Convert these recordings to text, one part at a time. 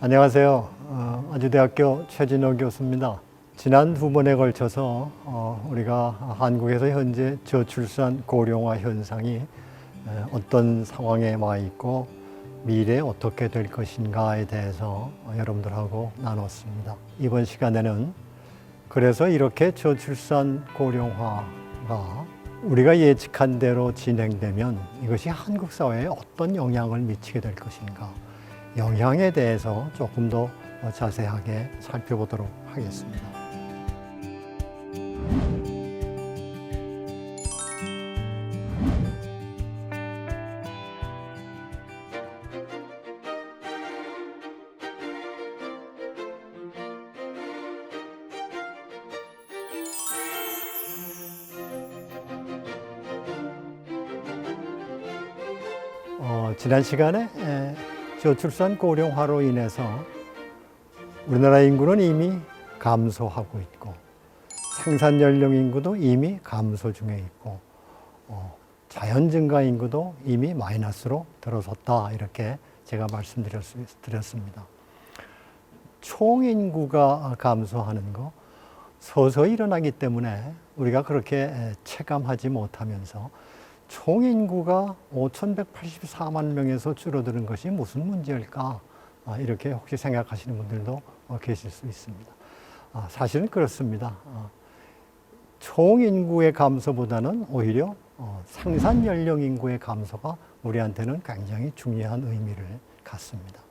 안녕하세요. 아주대학교 최진호 교수입니다. 지난 두 번에 걸쳐서 우리가 한국에서 현재 저출산 고령화 현상이 어떤 상황에 와 있고 미래에 어떻게 될 것인가에 대해서 여러분들하고 나눴습니다. 이번 시간에는 그래서 이렇게 저출산 고령화가 우리가 예측한 대로 진행되면 이것이 한국 사회에 어떤 영향을 미치게 될 것인가, 영향에 대해서 조금 더 자세하게 살펴보도록 하겠습니다. 지난 시간에 저출산 고령화로 인해서 우리나라 인구는 이미 감소하고 있고 생산 연령 인구도 이미 감소 중에 있고 자연 증가 인구도 이미 마이너스로 들어섰다, 이렇게 제가 말씀드렸습니다. 총 인구가 감소하는 거 서서히 일어나기 때문에 우리가 그렇게 체감하지 못하면서 총 인구가 5,184만 명에서 줄어드는 것이 무슨 문제일까? 이렇게 혹시 생각하시는 분들도 계실 수 있습니다. 사실은 그렇습니다. 총 인구의 감소보다는 오히려 생산 연령 인구의 감소가 우리한테는 굉장히 중요한 의미를 갖습니다.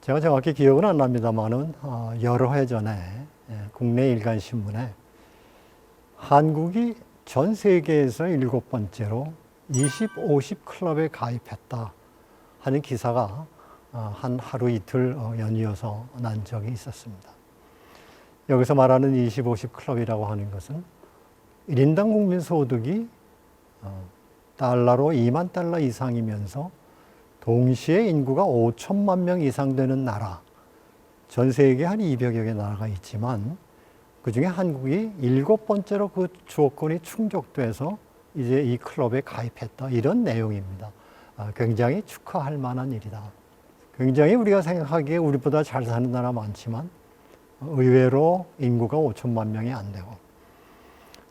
제가 정확히 기억은 안 납니다만은 여러 해 전에 국내 일간 신문에 한국이 전 세계에서 7번째로 20, 50 클럽에 가입했다 하는 기사가 한 하루 이틀 연이어서 난 적이 있었습니다. 여기서 말하는 20, 50 클럽이라고 하는 것은 1인당 국민 소득이 달러로 2만 달러 이상이면서 동시에 인구가 5천만 명 이상 되는 나라, 전 세계에 한 200여 개 나라가 있지만 그 중에 한국이 7번째로 그 조건이 충족돼서 이제 이 클럽에 가입했다, 이런 내용입니다. 굉장히 축하할 만한 일이다. 굉장히 우리가 생각하기에 우리보다 잘 사는 나라 많지만 의외로 인구가 5천만 명이 안 되고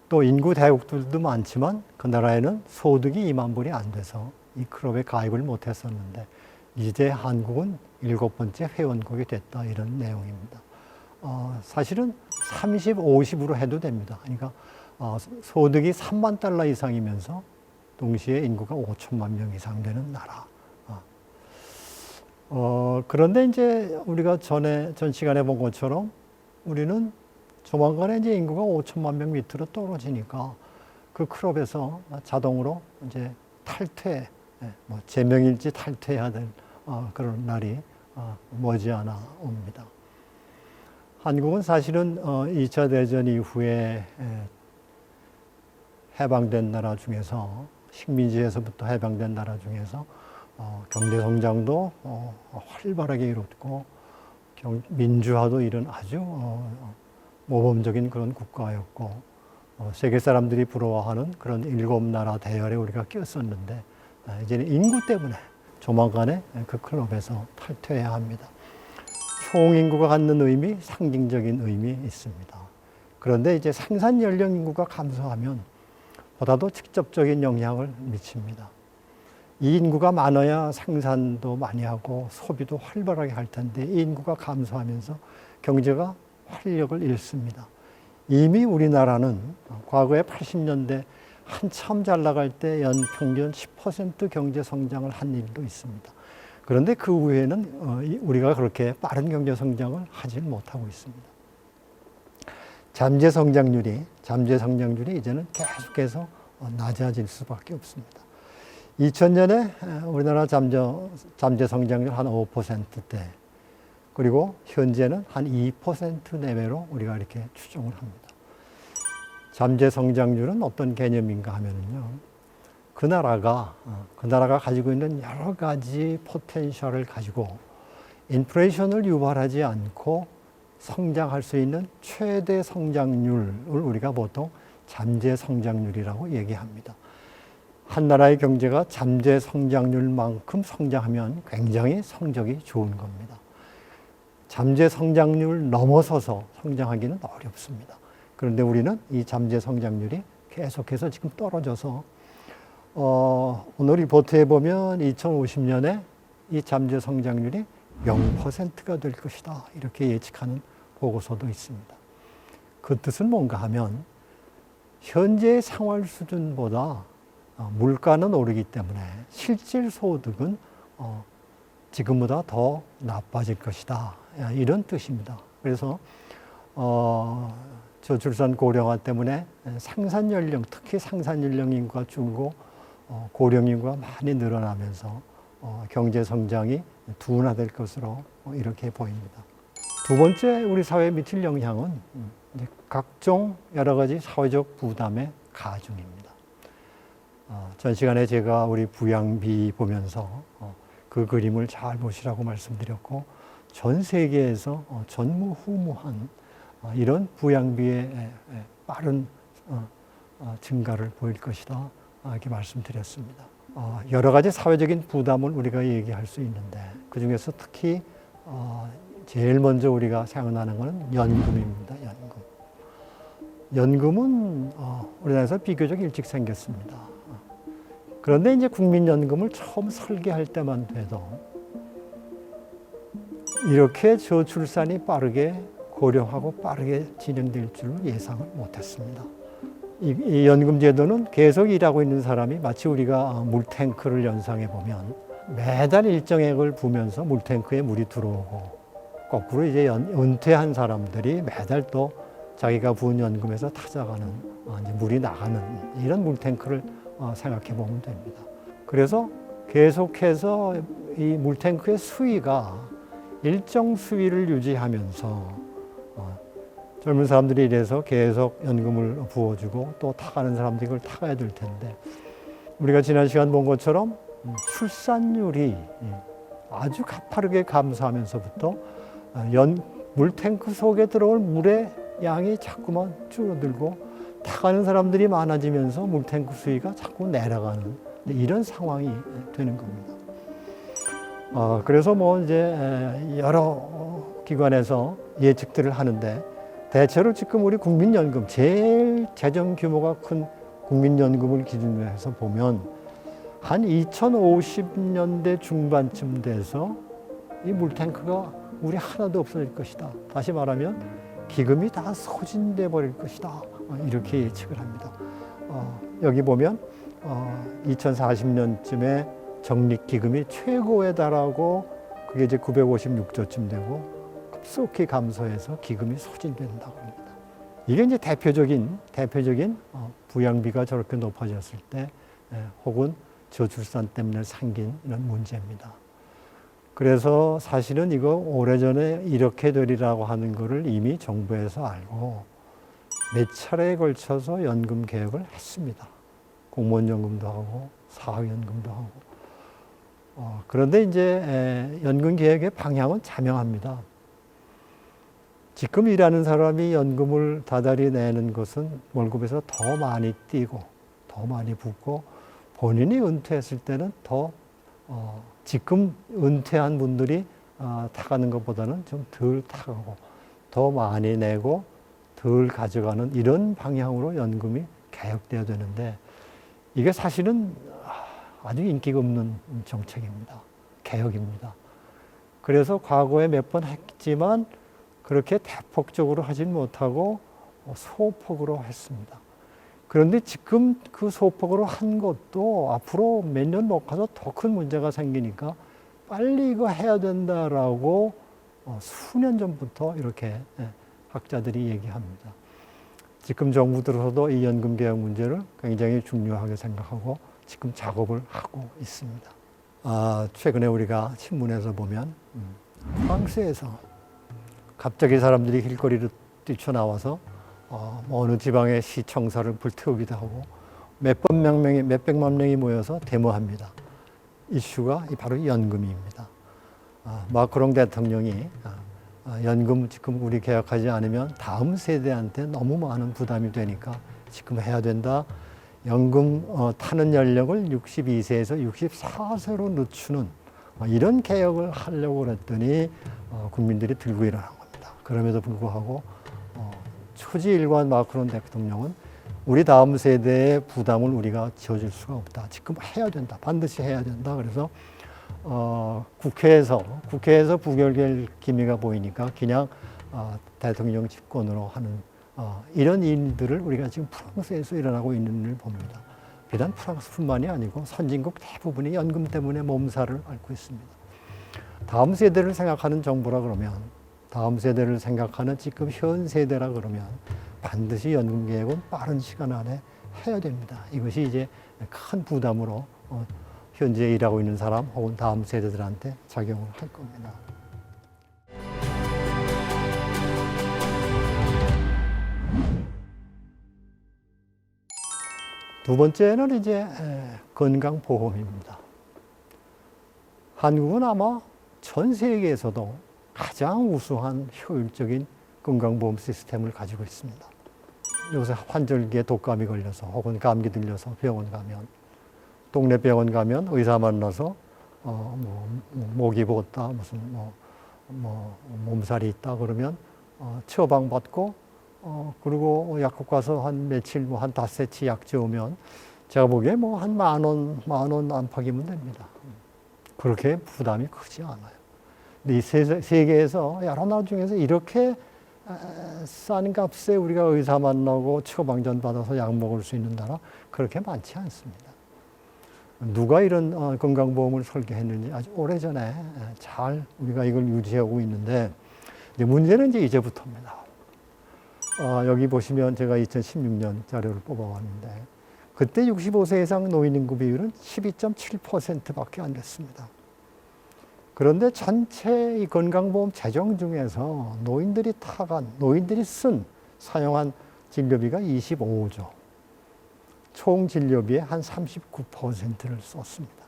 또 인구 대국들도 많지만 그 나라에는 소득이 2만 불이 안 돼서 이 클럽에 가입을 못했었는데 이제 한국은 7번째 회원국이 됐다, 이런 내용입니다. 사실은 30, 50으로 해도 됩니다. 그러니까 소득이 3만 달러 이상이면서 동시에 인구가 5천만 명 이상 되는 나라. 그런데 이제 우리가 전 시간에 본 것처럼 우리는 조만간에 이제 인구가 5천만 명 밑으로 떨어지니까 그 클럽에서 자동으로 이제 탈퇴, 제명일지 탈퇴해야 될 그런 날이 머지않아 옵니다. 한국은 사실은 2차 대전 이후에 해방된 나라 중에서, 식민지에서부터 해방된 나라 중에서 경제 성장도 활발하게 이뤘고 민주화도 이룬 아주 모범적인 그런 국가였고 세계 사람들이 부러워하는 그런 7나라 대열에 우리가 꼈었는데 이제는 인구 때문에 조만간에 그 클럽에서 탈퇴해야 합니다. 총 인구가 갖는 의미, 상징적인 의미 있습니다. 그런데 이제 생산 연령 인구가 감소하면 보다도 직접적인 영향을 미칩니다. 이 인구가 많아야 생산도 많이 하고 소비도 활발하게 할 텐데 이 인구가 감소하면서 경제가 활력을 잃습니다. 이미 우리나라는 과거에 80년대 한참 잘 나갈 때 연평균 10% 경제 성장을 한 일도 있습니다. 그런데 그 후에는 우리가 그렇게 빠른 경제 성장을 하지 못하고 있습니다. 잠재 성장률이 이제는 계속해서 낮아질 수밖에 없습니다. 2000년에 우리나라 잠재 성장률 한 5%대, 그리고 현재는 한 2% 내외로 우리가 이렇게 추정을 합니다. 잠재 성장률은 어떤 개념인가 하면요, 그 나라가 가지고 있는 여러 가지 포텐셜을 가지고 인플레이션을 유발하지 않고 성장할 수 있는 최대 성장률을 우리가 보통 잠재 성장률이라고 얘기합니다. 한 나라의 경제가 잠재 성장률만큼 성장하면 굉장히 성적이 좋은 겁니다. 잠재 성장률 넘어서서 성장하기는 어렵습니다. 그런데 우리는 이 잠재 성장률이 계속해서 지금 떨어져서 오늘 리포트에 보면 2050년에 이 잠재 성장률이 0%가 될 것이다. 이렇게 예측하는 보고서도 있습니다. 그 뜻은 뭔가 하면 현재의 생활 수준보다 물가는 오르기 때문에 실질 소득은 지금보다 더 나빠질 것이다. 이런 뜻입니다. 그래서 저출산 고령화 때문에 생산 연령, 특히 생산 연령 인구가 줄고 고령 인구가 많이 늘어나면서 경제 성장이 둔화될 것으로 이렇게 보입니다. 두 번째 우리 사회에 미칠 영향은 각종 여러 가지 사회적 부담의 가중입니다. 전 시간에 제가 우리 부양비 보면서 그 그림을 잘 보시라고 말씀드렸고 전 세계에서 전무후무한 이런 부양비의 빠른 증가를 보일 것이다. 이렇게 말씀드렸습니다. 여러 가지 사회적인 부담을 우리가 얘기할 수 있는데 그 중에서 특히 제일 먼저 우리가 생각나는 것은 연금입니다. 연금은 우리나라에서 비교적 일찍 생겼습니다. 그런데 이제 국민연금을 처음 설계할 때만 돼도 이렇게 저출산이 빠르게 고령하고 빠르게 진행될 줄 예상을 못했습니다. 이 연금 제도는 계속 일하고 있는 사람이 마치 우리가 물탱크를 연상해 보면 매달 일정액을 부면서 물탱크에 물이 들어오고 거꾸로 이제 은퇴한 사람들이 매달 또 자기가 부은 연금에서 타져가는 이제 물이 나가는 이런 물탱크를 생각해 보면 됩니다. 그래서 계속해서 이 물탱크의 수위가 일정 수위를 유지하면서 젊은 사람들이 이래서 계속 연금을 부어주고 또 타가는 사람들이 그걸 타가야 될 텐데 우리가 지난 시간 본 것처럼 출산율이 아주 가파르게 감소하면서부터 물탱크 속에 들어올 물의 양이 자꾸만 줄어들고 타가는 사람들이 많아지면서 물탱크 수위가 자꾸 내려가는 이런 상황이 되는 겁니다. 그래서 뭐 이제 여러 기관에서 예측들을 하는데 대체로 지금 우리 국민연금 제일 재정 규모가 큰 국민연금을 기준으로 해서 보면 한 2050년대 중반쯤 돼서 이 물탱크가 우리 하나도 없어질 것이다. 다시 말하면 기금이 다 소진돼 버릴 것이다. 이렇게 예측을 합니다. 여기 보면 2040년쯤에 적립기금이 최고에 달하고 그게 이제 956조쯤 되고 급속히 감소해서 기금이 소진된다고 합니다. 이게 이제 대표적인 부양비가 저렇게 높아졌을 때 혹은 저출산 때문에 생긴 이런 문제입니다. 그래서 사실은 이거 오래전에 이렇게 되리라고 하는 거를 이미 정부에서 알고 몇 차례에 걸쳐서 연금 개혁을 했습니다. 공무원연금도 하고 사학연금도 하고. 그런데 이제 연금 개혁의 방향은 자명합니다. 지금 일하는 사람이 연금을 다달이 내는 것은 월급에서 더 많이 뛰고 더 많이 붓고 본인이 은퇴했을 때는 더 지금 은퇴한 분들이 타가는 것보다는 좀 덜 타가고 더 많이 내고 덜 가져가는 이런 방향으로 연금이 개혁돼야 되는데 이게 사실은 아주 인기가 없는 정책입니다. 개혁입니다. 그래서 과거에 몇 번 했지만 그렇게 대폭적으로 하진 못하고 소폭으로 했습니다. 그런데 지금 그 소폭으로 한 것도 앞으로 몇 년 못 가서 더 큰 문제가 생기니까 빨리 이거 해야 된다라고 수년 전부터 이렇게 학자들이 얘기합니다. 지금 정부 들어서도 이 연금 개혁 문제를 굉장히 중요하게 생각하고 지금 작업을 하고 있습니다. 최근에 우리가 신문에서 보면 프랑스에서 갑자기 사람들이 길거리로 뛰쳐나와서 어느 지방의 시청사를 불태우기도 하고 몇백만 명이 모여서 데모합니다. 이슈가 바로 연금입니다. 마크롱 대통령이 연금 지금 우리 개혁하지 않으면 다음 세대한테 너무 많은 부담이 되니까 지금 해야 된다. 연금 타는 연령을 62세에서 64세로 늦추는 이런 개혁을 하려고 그랬더니 국민들이 들고 일어난 겁니다. 그럼에도 불구하고 초지일관 마크론 대통령은 우리 다음 세대의 부담을 우리가 지어줄 수가 없다. 지금 해야 된다. 반드시 해야 된다. 그래서 국회에서 부결될 기미가 보이니까 그냥 대통령 집권으로 하는 이런 일들을 우리가 지금 프랑스에서 일어나고 있는 걸 봅니다. 비단 프랑스뿐만이 아니고 선진국 대부분이 연금 때문에 몸살을 앓고 있습니다. 다음 세대를 생각하는 정부라 그러면, 다음 세대를 생각하는 지금 현 세대라 그러면 반드시 연금 개혁은 빠른 시간 안에 해야 됩니다. 이것이 이제 큰 부담으로 현재 일하고 있는 사람 혹은 다음 세대들한테 작용을 할 겁니다. 두 번째는 이제 건강보험입니다. 한국은 아마 전 세계에서도 가장 우수한 효율적인 건강보험 시스템을 가지고 있습니다. 요새 환절기에 독감이 걸려서 혹은 감기 들려서 병원 가면, 동네 병원 가면 의사 만나서 목이 붓다, 무슨 몸살이 있다 그러면 처방 받고 그리고 약국 가서 한 며칠 한 5세치 약 지우면 제가 보기에 한 10,000원 안팎이면 됩니다. 그렇게 부담이 크지 않아요. 근데 이 세계에서 여러 나라 중에서 이렇게 싼 값에 우리가 의사 만나고 처방전 받아서 약 먹을 수 있는 나라 그렇게 많지 않습니다. 누가 이런 건강보험을 설계했는지 아주 오래전에 잘 우리가 이걸 유지하고 있는데, 문제는 이제부터입니다. 여기 보시면 제가 2016년 자료를 뽑아왔는데 그때 65세 이상 노인 인구 비율은 12.7%밖에 안 됐습니다. 그런데 전체 이 건강보험 재정 중에서 노인들이 노인들이 사용한 진료비가 25조, 총 진료비의 한 39%를 썼습니다.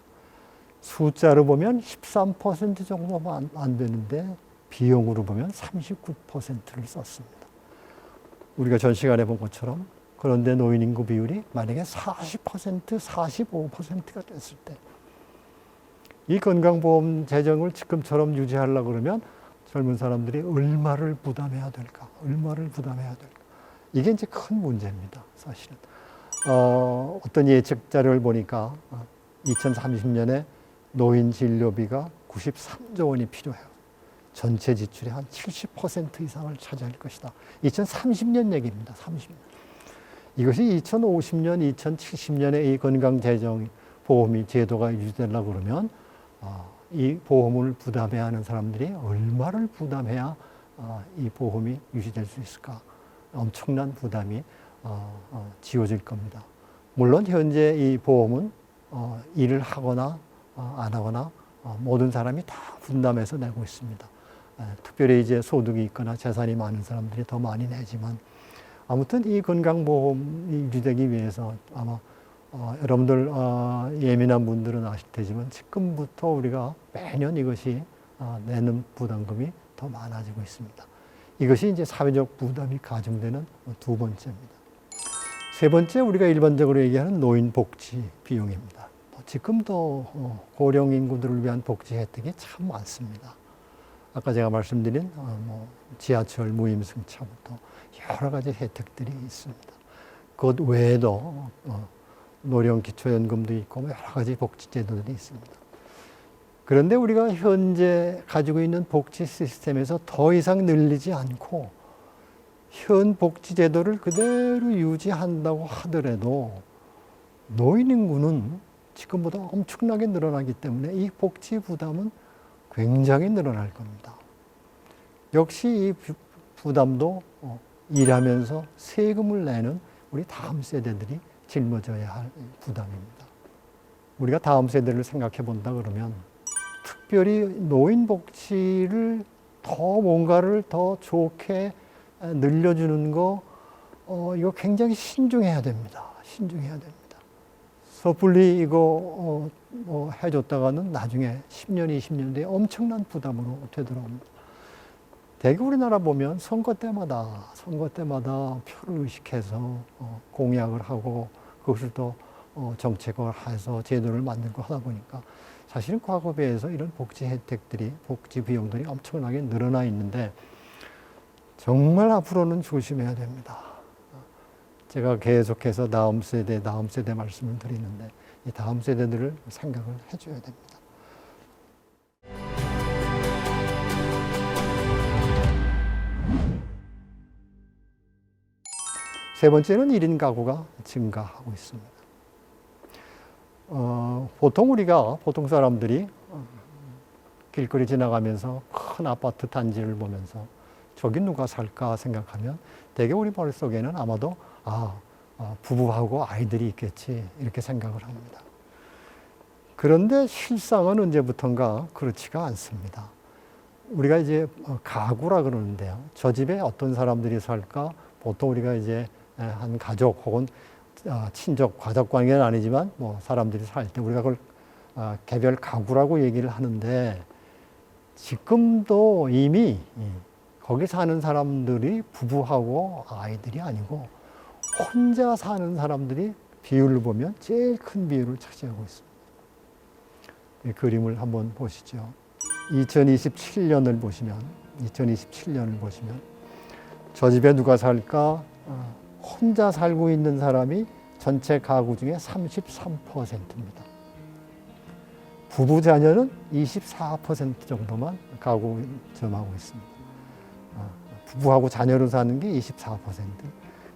숫자로 보면 13% 정도만 안 되는데 비용으로 보면 39%를 썼습니다. 우리가 전 시간에 본 것처럼, 그런데 노인 인구 비율이 만약에 40%, 45%가 됐을 때 이 건강보험 재정을 지금처럼 유지하려고 그러면 젊은 사람들이 얼마를 부담해야 될까? 이게 이제 큰 문제입니다, 사실은. 어떤 예측 자료를 보니까 2030년에 노인 진료비가 93조 원이 필요해요. 전체 지출의 한 70% 이상을 차지할 것이다. 2030년 얘기입니다. 30년. 이것이 2050년, 2070년에 이 건강재정 보험이 제도가 유지되려고 그러면 이 보험을 부담해야 하는 사람들이 얼마를 부담해야 이 보험이 유지될 수 있을까? 엄청난 부담이 지어질 겁니다. 물론 현재 이 보험은 일을 하거나 안 하거나 모든 사람이 다 분담해서 내고 있습니다. 특별히 이제 소득이 있거나 재산이 많은 사람들이 더 많이 내지만, 아무튼 이 건강보험이 유지되기 위해서 아마 여러분들 예민한 분들은 아실 테지만 지금부터 우리가 매년 이것이 내는 부담금이 더 많아지고 있습니다. 이것이 이제 사회적 부담이 가중되는 두 번째입니다. 세 번째, 우리가 일반적으로 얘기하는 노인 복지 비용입니다. 지금도 고령 인구들을 위한 복지 혜택이 참 많습니다. 아까 제가 말씀드린 지하철 무임승차부터 여러 가지 혜택들이 있습니다. 그것 외에도 노령 기초연금도 있고 여러 가지 복지 제도들이 있습니다. 그런데 우리가 현재 가지고 있는 복지 시스템에서 더 이상 늘리지 않고 현 복지 제도를 그대로 유지한다고 하더라도 노인 인구는 지금보다 엄청나게 늘어나기 때문에 이 복지 부담은 굉장히 늘어날 겁니다. 역시 이 부담도 일하면서 세금을 내는 우리 다음 세대들이 짊어져야 할 부담입니다. 우리가 다음 세대를 생각해 본다 그러면 특별히 노인 복지를 뭔가를 더 좋게 늘려주는 거 이거 굉장히 신중해야 됩니다. 섣불리 이거 해줬다가는 나중에 10년, 20년 뒤에 엄청난 부담으로 되돌아옵니다. 대개 우리나라 보면 선거 때마다 표를 의식해서 공약을 하고 그것을 또 정책화해서 제도를 만들고 하다 보니까 사실은 과거에 비해서 이런 복지 혜택들이, 복지 비용들이 엄청나게 늘어나 있는데 정말 앞으로는 조심해야 됩니다. 제가 계속해서 다음 세대 말씀을 드리는데 이 다음 세대들을 생각을 해줘야 됩니다. 세 번째는 1인 가구가 증가하고 있습니다. 보통 사람들이 길거리 지나가면서 큰 아파트 단지를 보면서 저기 누가 살까 생각하면 대개 우리 머릿속에는 아마도 부부하고 아이들이 있겠지 이렇게 생각을 합니다. 그런데 실상은 언제부턴가 그렇지가 않습니다. 우리가 이제 가구라 그러는데요. 저 집에 어떤 사람들이 살까? 보통 우리가 이제 한 가족 혹은 친족, 가족 관계는 아니지만 뭐 사람들이 살 때 우리가 그걸 개별 가구라고 얘기를 하는데 지금도 이미 거기 사는 사람들이 부부하고 아이들이 아니고 혼자 사는 사람들이 비율을 보면 제일 큰 비율을 차지하고 있습니다. 이 그림을 한번 보시죠. 2027년을 보시면 저 집에 누가 살까? 혼자 살고 있는 사람이 전체 가구 중에 33%입니다. 부부 자녀는 24% 정도만 가구 점하고 있습니다. 부부하고 자녀로 사는 게 24%.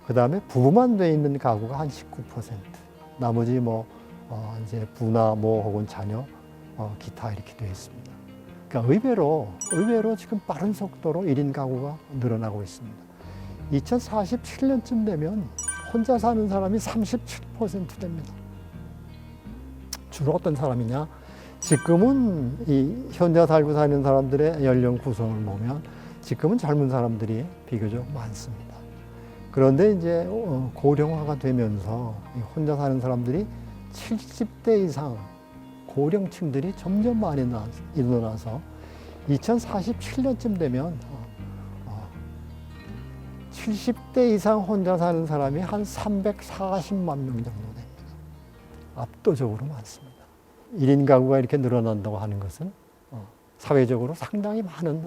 그 다음에 부부만 돼 있는 가구가 한 19%. 나머지 이제 부나 혹은 자녀, 기타 이렇게 되어 있습니다. 그러니까 의외로 지금 빠른 속도로 1인 가구가 늘어나고 있습니다. 2047년쯤 되면 혼자 사는 사람이 37% 됩니다. 주로 어떤 사람이냐? 지금은 이 혼자 살고 사는 사람들의 연령 구성을 보면 지금은 젊은 사람들이 비교적 많습니다. 그런데 이제 고령화가 되면서 혼자 사는 사람들이 70대 이상 고령층들이 점점 많이 일어나서 2047년쯤 되면 70대 이상 혼자 사는 사람이 한 340만 명 정도 됩니다. 압도적으로 많습니다. 1인 가구가 이렇게 늘어난다고 하는 것은 사회적으로 상당히 많은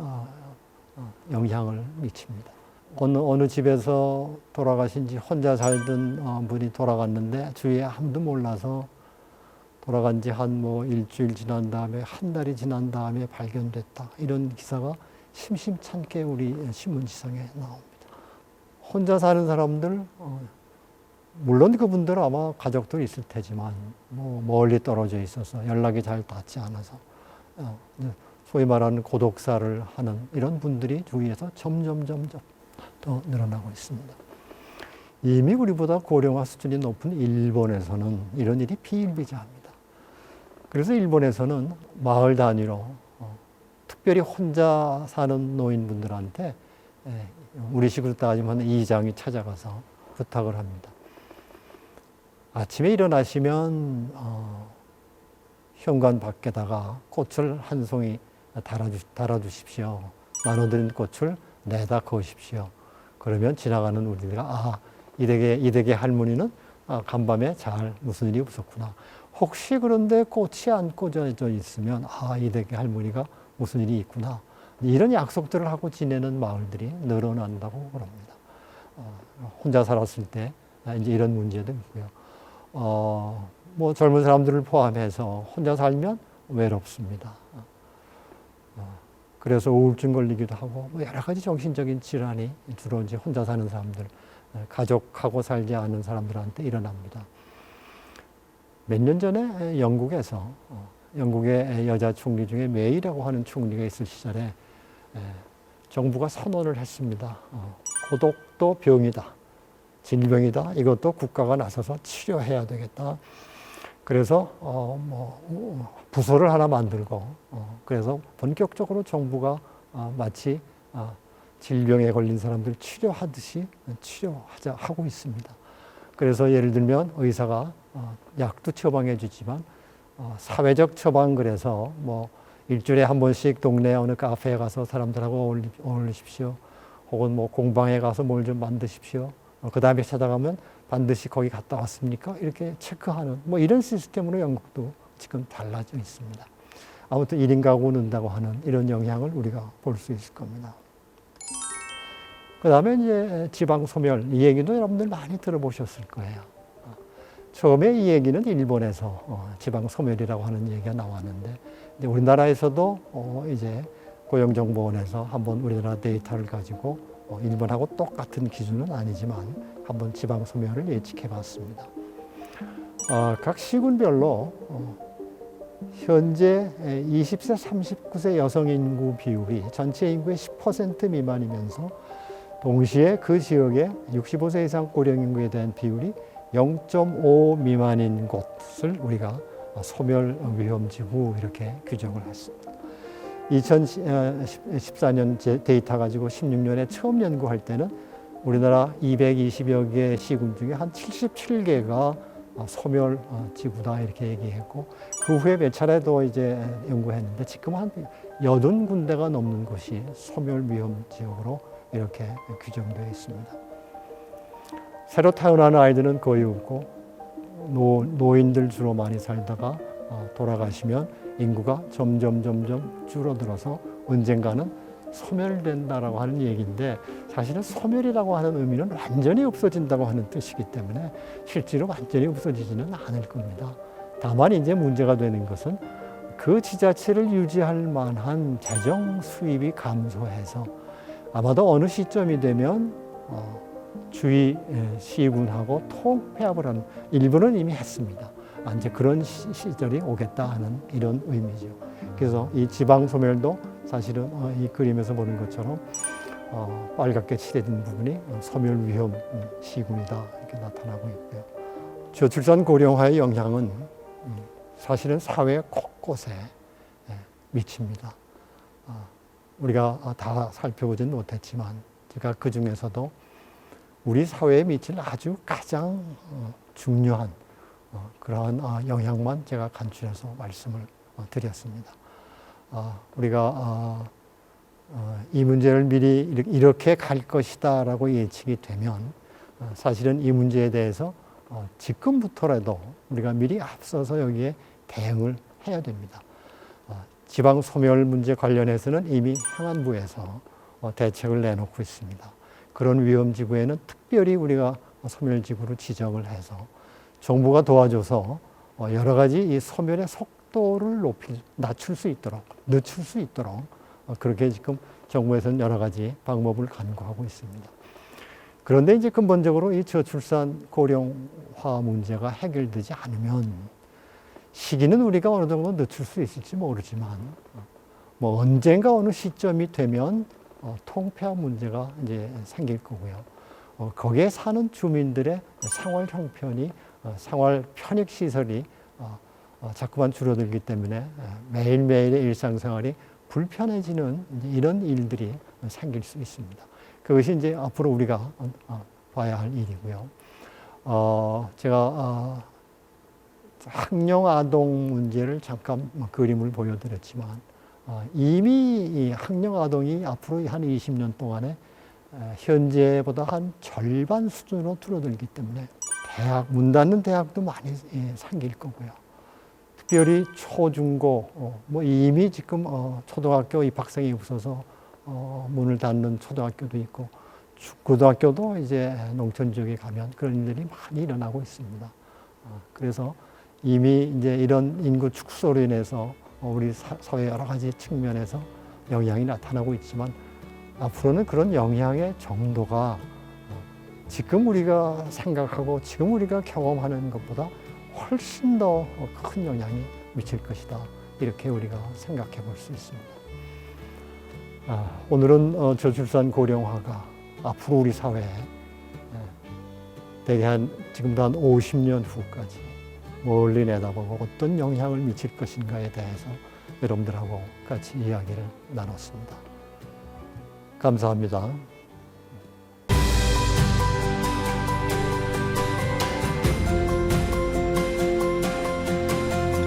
영향을 미칩니다. 어느 집에서 돌아가신 지 혼자 살던 분이 돌아갔는데 주위에 아무도 몰라서 돌아간 지 한 일주일 지난 다음에 한 달이 지난 다음에 발견됐다. 이런 기사가 심심찮게 우리 신문지상에 나옵니다. 혼자 사는 사람들, 물론 그분들 아마 가족도 있을 테지만 멀리 떨어져 있어서 연락이 잘 닿지 않아서 소위 말하는 고독사를 하는 이런 분들이 주위에서 점점 더 늘어나고 있습니다. 이미 우리보다 고령화 수준이 높은 일본에서는 이런 일이 비일비재합니다. 그래서 일본에서는 마을 단위로 특별히 혼자 사는 노인분들한테 우리식으로 따지면 이장이 찾아가서 부탁을 합니다. 아침에 일어나시면 현관 밖에다가 꽃을 한 송이 달아주십시오. 나눠드린 꽃을 내다 거십시오. 그러면 지나가는 우리가 이댁의 할머니는 간밤에 잘 무슨 일이 없었구나. 혹시 그런데 꽃이 안 꽂아져 있으면 이댁의 할머니가 무슨 일이 있구나. 이런 약속들을 하고 지내는 마을들이 늘어난다고 그럽니다. 혼자 살았을 때 이제 이런 문제도 있고요. 젊은 사람들을 포함해서 혼자 살면 외롭습니다. 그래서 우울증 걸리기도 하고 여러 가지 정신적인 질환이 주로 이제 혼자 사는 사람들, 가족하고 살지 않은 사람들한테 일어납니다. 몇 년 전에 영국의 여자 총리 중에 메이라고 하는 총리가 있을 시절에 정부가 선언을 했습니다. 고독도 병이다. 질병이다. 이것도 국가가 나서서 치료해야 되겠다. 그래서 부서를 하나 만들고 그래서 본격적으로 정부가 마치 질병에 걸린 사람들 치료하듯이 하고 있습니다. 그래서 예를 들면 의사가 약도 처방해 주지만 사회적 처방 그래서 일주일에 한 번씩 동네 어느 카페에 가서 사람들하고 어울리십시오. 혹은 공방에 가서 뭘 좀 만드십시오. 그 다음에 찾아가면 반드시 거기 갔다 왔습니까? 이렇게 체크하는 뭐 이런 시스템으로 영국도 지금 달라져 있습니다. 아무튼 1인 가구 는다고 하는 이런 영향을 우리가 볼 수 있을 겁니다. 그 다음에 이제 지방 소멸, 이 얘기도 여러분들 많이 들어보셨을 거예요. 처음에 이 얘기는 일본에서 지방 소멸이라고 하는 얘기가 나왔는데, 이제 우리나라에서도 이제 고용정보원에서 한번 우리나라 데이터를 가지고 일본하고 똑같은 기준은 아니지만 한번 지방 소멸을 예측해 봤습니다. 각 시군별로 현재 20세, 39세 여성 인구 비율이 전체 인구의 10% 미만이면서 동시에 그 지역의 65세 이상 고령 인구에 대한 비율이 0.5 미만인 곳을 우리가 소멸 위험 지구 이렇게 규정을 했습니다. 2014년 데이터 가지고 16년에 처음 연구할 때는 우리나라 220여 개 시군 중에 한 77개가 소멸 지구다 이렇게 얘기했고, 그 후에 몇 차례 더 이제 연구했는데 지금 한 80군데가 넘는 곳이 소멸 위험 지역으로 이렇게 규정되어 있습니다. 새로 태어나는 아이들은 거의 없고 노인들 주로 많이 살다가 돌아가시면 인구가 점점 줄어들어서 언젠가는 소멸된다라고 하는 얘기인데, 사실은 소멸이라고 하는 의미는 완전히 없어진다고 하는 뜻이기 때문에 실제로 완전히 없어지지는 않을 겁니다. 다만 이제 문제가 되는 것은 그 지자체를 유지할 만한 재정 수입이 감소해서 아마도 어느 시점이 되면 주위 시군하고 통폐합을 하는, 일부는 이미 했습니다. 이제 그런 시절이 오겠다 하는 이런 의미죠. 그래서 이 지방 소멸도 사실은 이 그림에서 보는 것처럼 빨갛게 칠해진 부분이 소멸 위험 시군이다 이렇게 나타나고 있고요. 저출산 고령화의 영향은 사실은 사회 곳곳에 미칩니다. 우리가 다 살펴보지는 못했지만 제가 그 중에서도 우리 사회에 미칠 아주 가장 중요한 그러한 영향만 제가 간추려서 말씀을 드렸습니다. 우리가 이 문제를 미리 이렇게 갈 것이다라고 예측이 되면 사실은 이 문제에 대해서 지금부터라도 우리가 미리 앞서서 여기에 대응을 해야 됩니다. 지방 소멸 문제 관련해서는 이미 행안부에서 대책을 내놓고 있습니다. 그런 위험지구에는 특별히 우리가 소멸지구로 지정을 해서 정부가 도와줘서 여러 가지 이 소멸의 속도를 낮출 수 있도록, 늦출 수 있도록 그렇게 지금 정부에서는 여러 가지 방법을 강구하고 있습니다. 그런데 이제 근본적으로 이 저출산 고령화 문제가 해결되지 않으면 시기는 우리가 어느 정도 늦출 수 있을지 모르지만 뭐 언젠가 어느 시점이 되면 통폐합 문제가 이제 생길 거고요. 거기에 사는 주민들의 생활 형편이 생활 편익 시설이 자꾸만 줄어들기 때문에 매일매일의 일상생활이 불편해지는 이런 일들이 생길 수 있습니다. 그것이 이제 앞으로 우리가 봐야 할 일이고요. 제가 학령 아동 문제를 잠깐 그림을 보여드렸지만 이미 이 학령 아동이 앞으로 한 20년 동안에 현재보다 한 절반 수준으로 줄어들기 때문에 문 닫는 대학도 많이 생길 거고요. 특별히 초중고 뭐 이미 지금 초등학교 입학생이 없어서 문을 닫는 초등학교도 있고 고등학교도 이제 농촌 지역에 가면 그런 일들이 많이 일어나고 있습니다. 그래서 이미 이제 이런 인구 축소로 인해서 우리 사회 여러 가지 측면에서 영향이 나타나고 있지만 앞으로는 그런 영향의 정도가 지금 우리가 생각하고 지금 우리가 경험하는 것보다 훨씬 더 큰 영향이 미칠 것이다. 이렇게 우리가 생각해 볼 수 있습니다. 오늘은 저출산 고령화가 앞으로 우리 사회에 대개 지금부터 한 50년 후까지 멀리 내다보고 어떤 영향을 미칠 것인가에 대해서 여러분들하고 같이 이야기를 나눴습니다. 감사합니다.